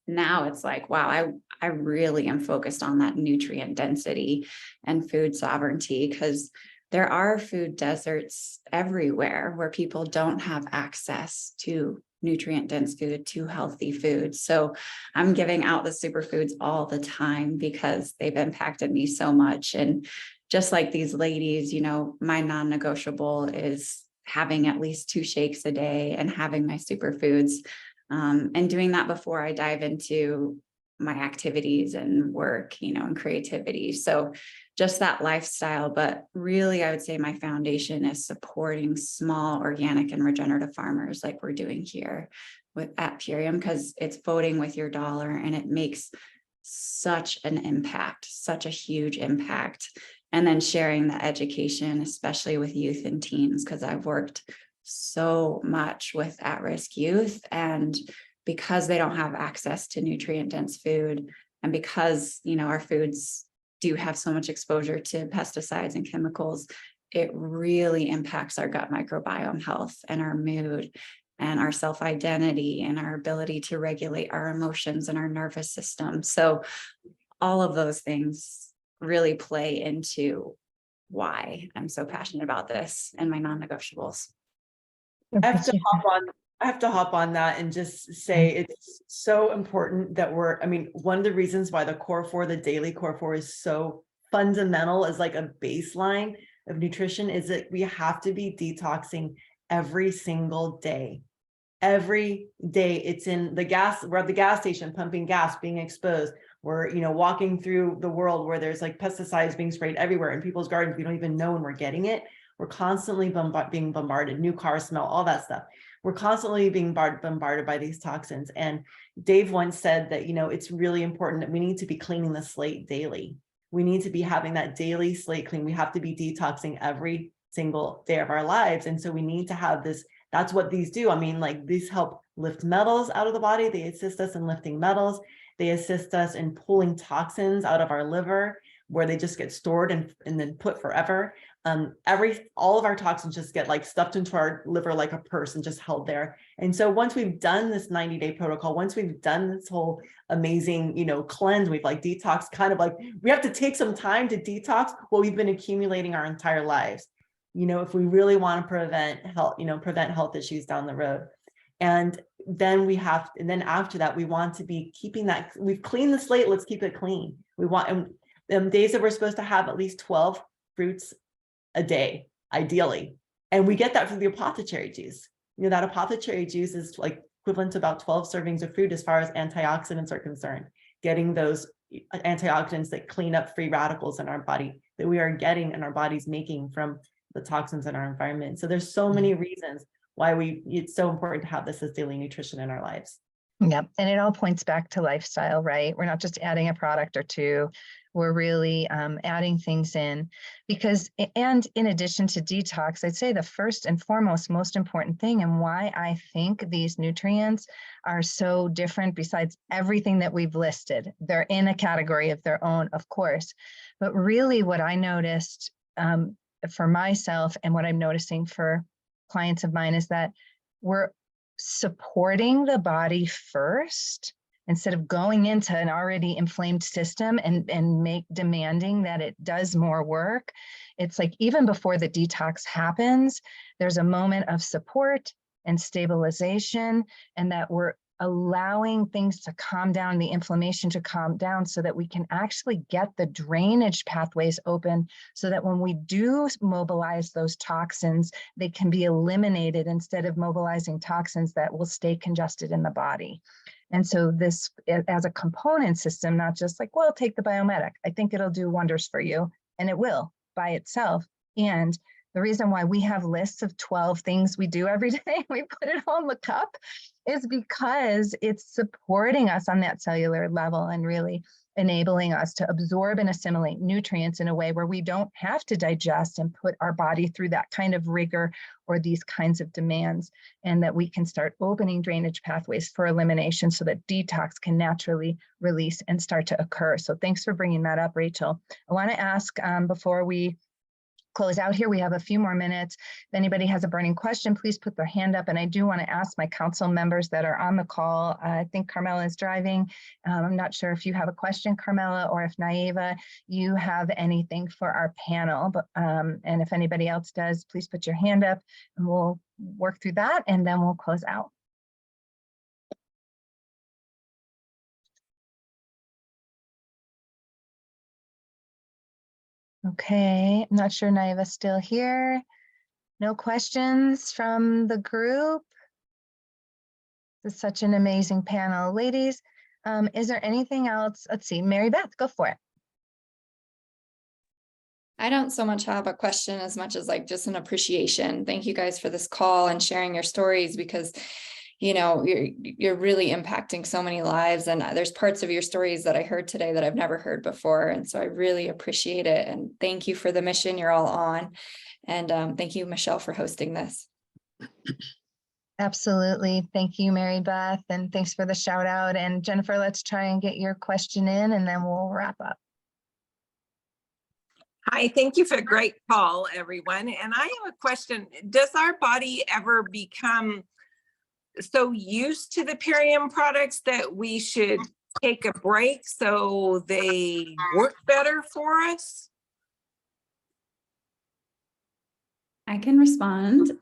E: now it's like, wow, I really am focused on that nutrient density and food sovereignty, because there are food deserts everywhere where people don't have access to nutrient dense food, to healthy food. So I'm giving out the superfoods all the time because they've impacted me so much. And just like these ladies, my non-negotiable is having at least 2 shakes a day and having my superfoods, and doing that before I dive into my activities and work, and creativity. So just that lifestyle. But really, I would say my foundation is supporting small organic and regenerative farmers like we're doing here at Purium, because it's voting with your dollar and it makes such an impact, such a huge impact. And then sharing the education, especially with youth and teens, because I've worked so much with at-risk youth, and because they don't have access to nutrient dense food, and because our foods do have so much exposure to pesticides and chemicals, it really impacts our gut microbiome health and our mood and our self-identity and our ability to regulate our emotions and our nervous system. So all of those things really play into why I'm so passionate about this and my non-negotiables.
C: I have to hop on that and just say it's so important that one of the reasons why the core 4, the daily core 4, is so fundamental as like a baseline of nutrition is that we have to be detoxing every single day. Every day. It's in the gas, we're at the gas station pumping gas, being exposed. We're, walking through the world where there's like pesticides being sprayed everywhere in people's gardens. We don't even know when we're getting it. We're constantly being bombarded, new car smell, all that stuff. We're constantly being bombarded by these toxins. And Dave once said that, it's really important that we need to be cleaning the slate daily. We need to be having that daily slate clean. We have to be detoxing every single day of our lives. And so we need to have this. That's what these do. These help lift metals out of the body. They assist us in lifting metals. They assist us in pulling toxins out of our liver, where they just get stored and then put forever. All of our toxins just get like stuffed into our liver like a purse and just held there. And so once we've done this 90-day protocol, once we've done this whole amazing, cleanse, we've like detox, kind of like we have to take some time to detox what we've been accumulating our entire lives. If we really want to prevent health issues down the road. And then after that, we want to be keeping that, we've cleaned the slate, let's keep it clean. We want, days that we're supposed to have at least 12 fruits a day, ideally. And we get that from the apothecary juice. That apothecary juice is like equivalent to about 12 servings of food as far as antioxidants are concerned. Getting those antioxidants that clean up free radicals in our body that we are getting and our body's making from the toxins in our environment. So there's so many reasons why it's so important to have this as daily nutrition in our lives.
A: Yep. And it all points back to lifestyle, right? We're not just adding a product or two. We're really adding things in and in addition to detox, I'd say the first and foremost, most important thing, and why I think these nutrients are so different besides everything that we've listed. They're in a category of their own, of course, but really what I noticed for myself and what I'm noticing for clients of mine is that we're supporting the body first instead of going into an already inflamed system and demanding that it does more work. It's like even before the detox happens, there's a moment of support and stabilization, and that we're allowing things to calm down, the inflammation to calm down, so that we can actually get the drainage pathways open, so that when we do mobilize those toxins, they can be eliminated instead of mobilizing toxins that will stay congested in the body. And so this, as a component system, not just like, well, take the Biometic. I think it'll do wonders for you, and it will by itself. And the reason why we have lists of 12 things we do every day, we put it on the cup, is because it's supporting us on that cellular level and really enabling us to absorb and assimilate nutrients in a way where we don't have to digest and put our body through that kind of rigor or these kinds of demands, and that we can start opening drainage pathways for elimination so that detox can naturally release and start to occur. So thanks for bringing that up, Rachel. I want to ask before we close out here, we have a few more minutes. If anybody has a burning question, please put their hand up. And I do want to ask my council members that are on the call. I think Carmela is driving. I'm not sure if you have a question, Carmela, or if Naiva, you have anything for our panel. But and if anybody else does, please put your hand up and we'll work through that, and then we'll close out. Okay, I'm not sure Naiva's still here. No questions from the group. This is such an amazing panel. Ladies, is there anything else? Let's see, Mary Beth, go for it.
F: I don't so much have a question as much as like just an appreciation. Thank you guys for this call and sharing your stories, because you know, you're really impacting so many lives, and there's parts of your stories that I heard today that I've never heard before. And so I really appreciate it. And thank you for the mission you're all on. And thank you, Michelle, for hosting this.
A: Absolutely. Thank you, Mary Beth. And thanks for the shout out. And Jennifer, let's try and get your question in and then we'll wrap up.
G: Hi, thank you for a great call, everyone. And I have a question. Does our body ever become so used to the Purium products that we should take a break so they work better for us?
E: I can respond.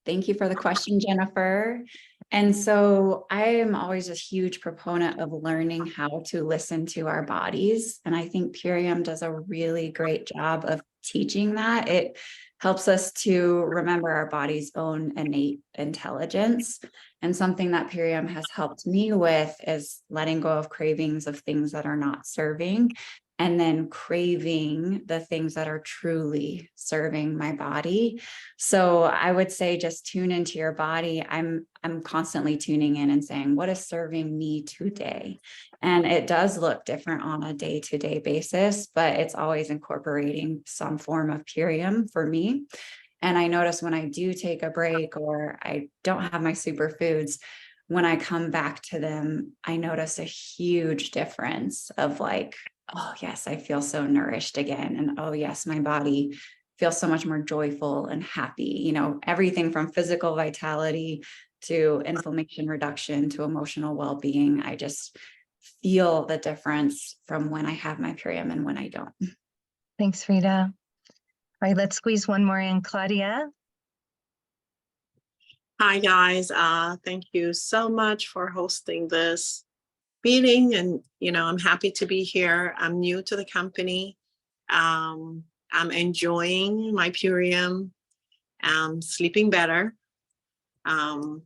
E: Thank you for the question, Jennifer. And so I am always a huge proponent of learning how to listen to our bodies. And I think Purium does a really great job of teaching that. It helps us to remember our body's own innate intelligence. And something that Purium has helped me with is letting go of cravings of things that are not serving, and then craving the things that are truly serving my body. So I would say just tune into your body. I'm constantly tuning in and saying, what is serving me today? And it does look different on a day-to-day basis, but it's always incorporating some form of Purium for me. And I notice when I do take a break or I don't have my superfoods, when I come back to them, I notice a huge difference of like, oh yes, I feel so nourished again. And oh yes, my body feels so much more joyful and happy. You know, everything from physical vitality to inflammation reduction to emotional well-being. I just feel the difference from when I have my Purium and when I don't.
A: Thanks, Rita. All right, let's squeeze one more in. Claudia.
H: Hi, guys. Thank you so much for hosting this meeting. And, you know, I'm happy to be here. I'm new to the company. I'm enjoying my Purium. I'm sleeping better. And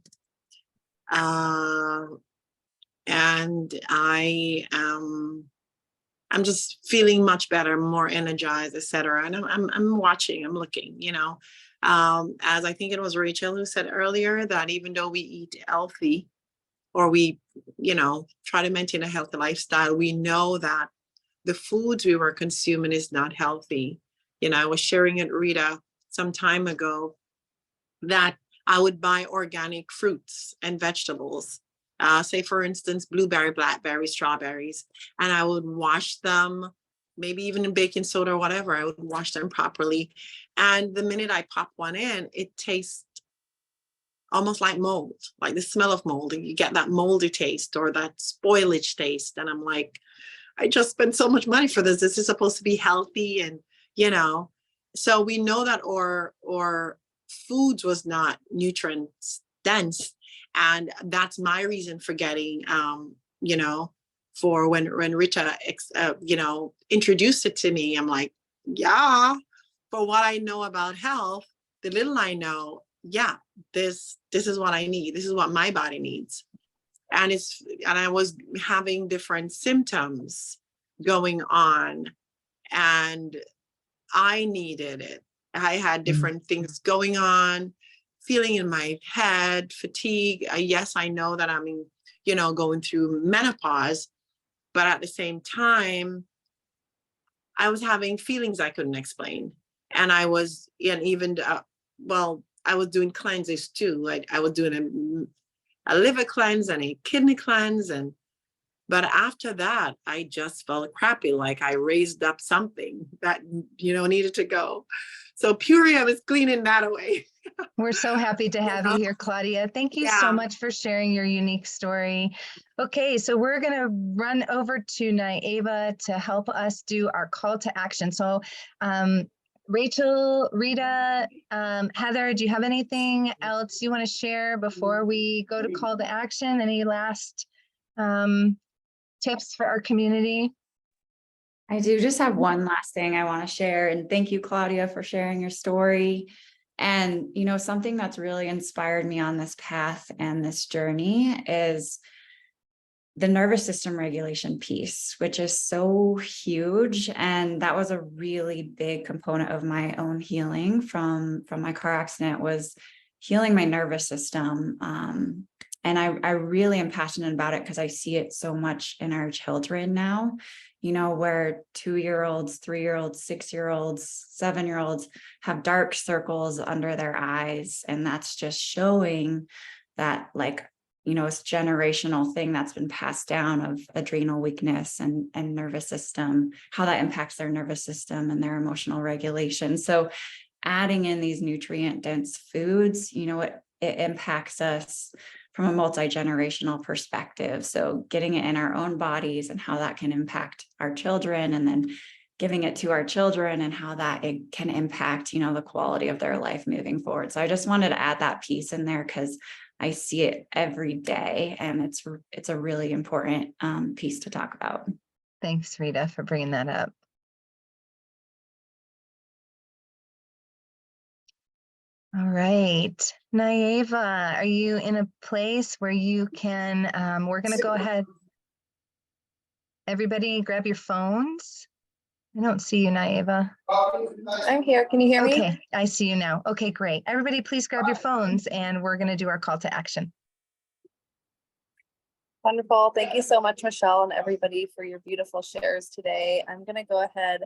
H: I'm just feeling much better, more energized, etc. And I'm watching, I'm looking, you know, as I think it was Rachel who said earlier, that even though we eat healthy or we, you know, try to maintain a healthy lifestyle, we know that the foods we were consuming is not healthy. You know, I was sharing it, Rita, some time ago, that I would buy organic fruits and vegetables. Say, for instance, blueberry, blackberry, strawberries, and I would wash them, maybe even in baking soda or whatever. I would wash them properly. And the minute I pop one in, it tastes almost like mold, like the smell of mold. And you get that moldy taste or that spoilage taste. And I'm like, I just spent so much money for this. This is supposed to be healthy. And, you know, so we know that our foods was not nutrients dense. And that's my reason for getting, you know, for when Rita, you know, introduced it to me, I'm like, yeah, for what I know about health, the little I know, yeah, this is what I need. This is what my body needs. And I was having different symptoms going on, and I needed it. I had different things going on, feeling in my head, fatigue. Yes, I know that I'm, you know, going through menopause, but at the same time, I was having feelings I couldn't explain. And I was, and even, well, I was doing cleanses too. Like I was doing a liver cleanse and a kidney cleanse. But after that, I just felt crappy, like I raised up something that, you know, needed to go. So Purium is cleaning that away.
A: We're so happy to have you here, Claudia. Thank you so
H: Yeah.
A: much for sharing your unique story. Okay, so we're going to run over to Naeva to help us do our call to action. So Rachel, Rita, Heather, do you have anything else you want to share before we go to call to action? Any last tips for our community?
E: I do just have one last thing I want to share. And thank you, Claudia, for sharing your story. And, you know, something that's really inspired me on this path and this journey is the nervous system regulation piece, which is so huge. And that was a really big component of my own healing from my car accident, was healing my nervous system. And I really am passionate about it because I see it so much in our children now, you know, where 2-year-olds, 3-year-olds, 6-year-olds, 7-year-olds have dark circles under their eyes. And that's just showing that, like, you know, it's a generational thing that's been passed down of adrenal weakness and nervous system, how that impacts their nervous system and their emotional regulation. So adding in these nutrient dense foods, you know, it impacts us from a multi-generational perspective. So getting it in our own bodies and how that can impact our children, and then giving it to our children and how that it can impact, you know, the quality of their life moving forward. So I just wanted to add that piece in there because I see it every day, and it's a really important piece to talk about.
A: Thanks, Rita, for bringing that up. All right, Naeva, are you in a place where you can, we're going to go ahead. Everybody grab your phones. I don't see you, Naeva.
B: I'm here. Can you hear me?
A: Okay, I see you now. Okay, great. Everybody, please grab your phones and we're going to do our call to action.
B: Wonderful. Thank you so much, Michelle, and everybody for your beautiful shares today. I'm going to go ahead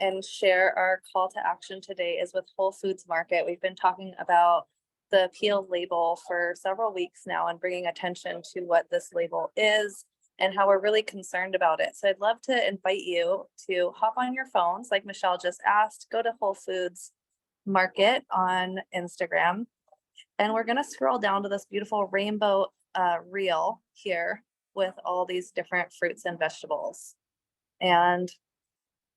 B: and share our call to action today is with Whole Foods Market. We've been talking about the peel label for several weeks now and bringing attention to what this label is and how we're really concerned about it. So I'd love to invite you to hop on your phones, like Michelle just asked, go to Whole Foods Market on Instagram, and we're going to scroll down to this beautiful rainbow reel here with all these different fruits and vegetables. And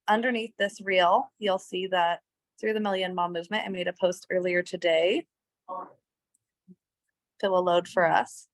B: underneath this reel, you'll see that through the Million Mom Movement, I made a post earlier today that will load for us,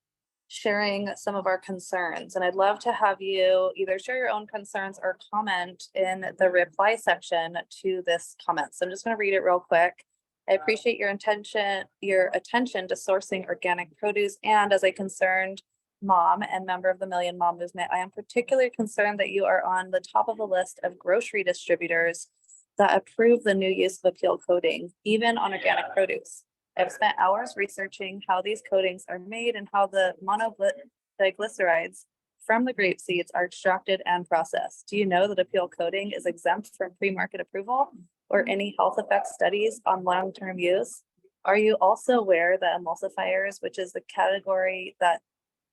B: sharing some of our concerns. And I'd love to have you either share your own concerns or comment in the reply section to this comment. So I'm just going to read it real quick. I appreciate your attention to sourcing organic produce. And as a concerned mom and member of the Million Mom Movement, I am particularly concerned that you are on the top of the list of grocery distributors that approve the new use of appeal coating, even on organic produce. I've spent hours researching how these coatings are made and how the monodiglycerides from the grape seeds are extracted and processed. Do you know that appeal coating is exempt from pre-market approval or any health effects studies on long-term use? Are you also aware that emulsifiers, which is the category that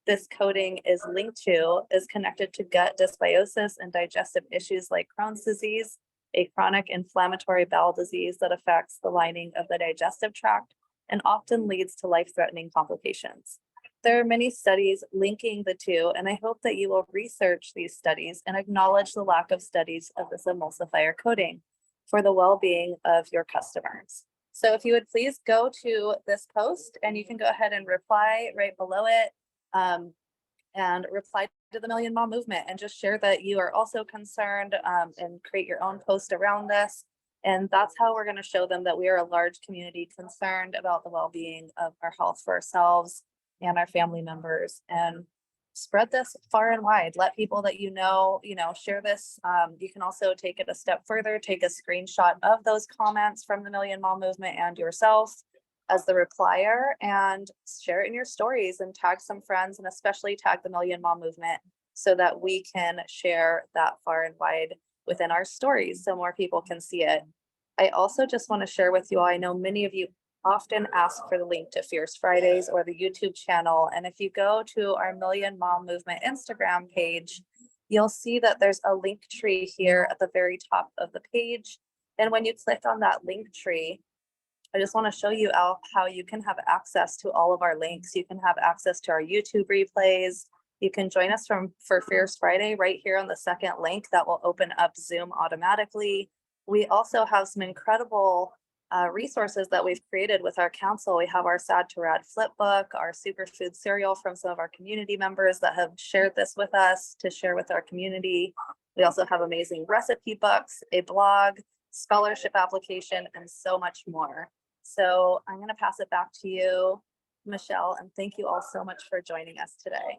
B: this coating is linked to, is connected to gut dysbiosis and digestive issues like Crohn's disease, a chronic inflammatory bowel disease that affects the lining of the digestive tract and often leads to life-threatening complications? There are many studies linking the two, and I hope that you will research these studies and acknowledge the lack of studies of this emulsifier coating for the well-being of your customers. So if you would please go to this post and you can go ahead and reply right below it. And reply to the Million Mom Movement and just share that you are also concerned, and create your own post around this. And that's how we're going to show them that we are a large community concerned about the well-being of our health for ourselves and our family members, and spread this far and wide. Let people that you know, share this. You can also take it a step further, take a screenshot of those comments from the Million Mom Movement and yourself as the replier, and share it in your stories and tag some friends, and especially tag the Million Mom Movement, so that we can share that far and wide within our stories so more people can see it. I also just want to share with you all, I know many of you often ask for the link to Fierce Fridays or the YouTube channel. And if you go to our Million Mom Movement Instagram page, you'll see that there's a link tree here at the very top of the page. And when you click on that link tree, I just want to show you how you can have access to all of our links. You can have access to our YouTube replays. You can join us for Fierce Friday right here on the second link that will open up Zoom automatically. We also have some incredible resources that we've created with our council. We have our Sad to Rad flip book, our superfood cereal from some of our community members that have shared this with us to share with our community. We also have amazing recipe books, a blog, scholarship application, and so much more. So I'm going to pass it back to you, Michelle, and thank you all so much for joining us today.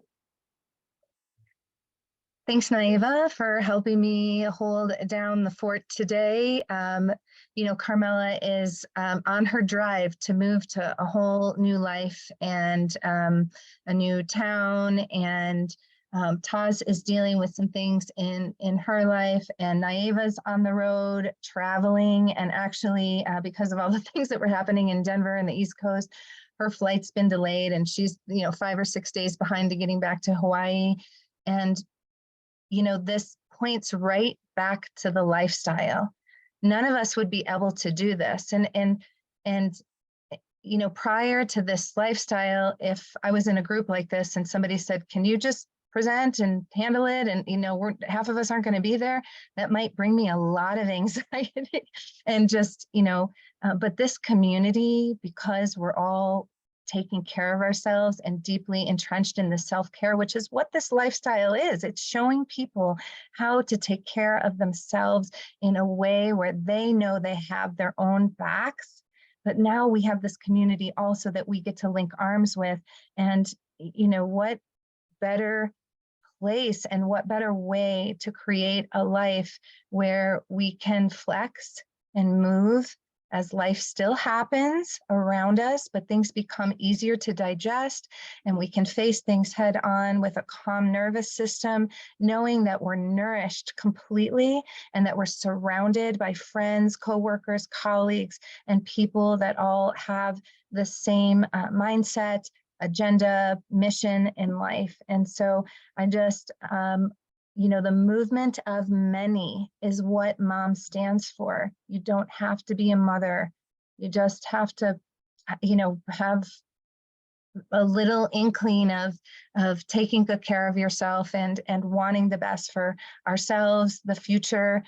A: Thanks, Naiva, for helping me hold down the fort today. Carmela is on her drive to move to a whole new life and a new town, and Taz is dealing with some things in her life, and Naiva's on the road traveling, and actually because of all the things that were happening in Denver and the East Coast, her flight's been delayed, and she's 5 or 6 days behind to getting back to Hawaii. And this points right back to the lifestyle. None of us would be able to do this. And prior to this lifestyle, if I was in a group like this and somebody said, can you just present and handle it? And, half of us aren't going to be there. That might bring me a lot of anxiety and just, but this community, because we're all taking care of ourselves and deeply entrenched in the self-care, which is what this lifestyle is. It's showing people how to take care of themselves in a way where they know they have their own backs. But now we have this community also that we get to link arms with. And what better place and what better way to create a life where we can flex and move as life still happens around us, but things become easier to digest, and we can face things head on with a calm nervous system, knowing that we're nourished completely and that we're surrounded by friends, coworkers, colleagues, and people that all have the same mindset, agenda, mission in life. And so I just, the movement of many is what Mom stands for. You don't have to be a mother. You just have to, have a little inkling of taking good care of yourself and wanting the best for ourselves, the future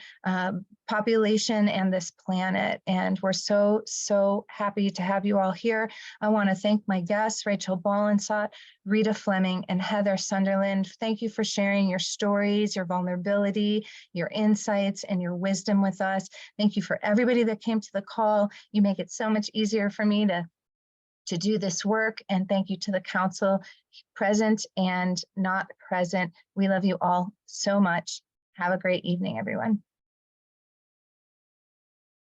A: population, and this planet. And we're so happy to have you all here. I want to thank my guests, Rachel Ballensott, Rita Fleming, and Heather Sunderland. Thank you for sharing your stories, your vulnerability, your insights, and your wisdom with us. Thank you for everybody that came to the call. You make it so much easier for me to do this work. And thank you to the council, present and not present. We love you all so much. Have a great evening, everyone.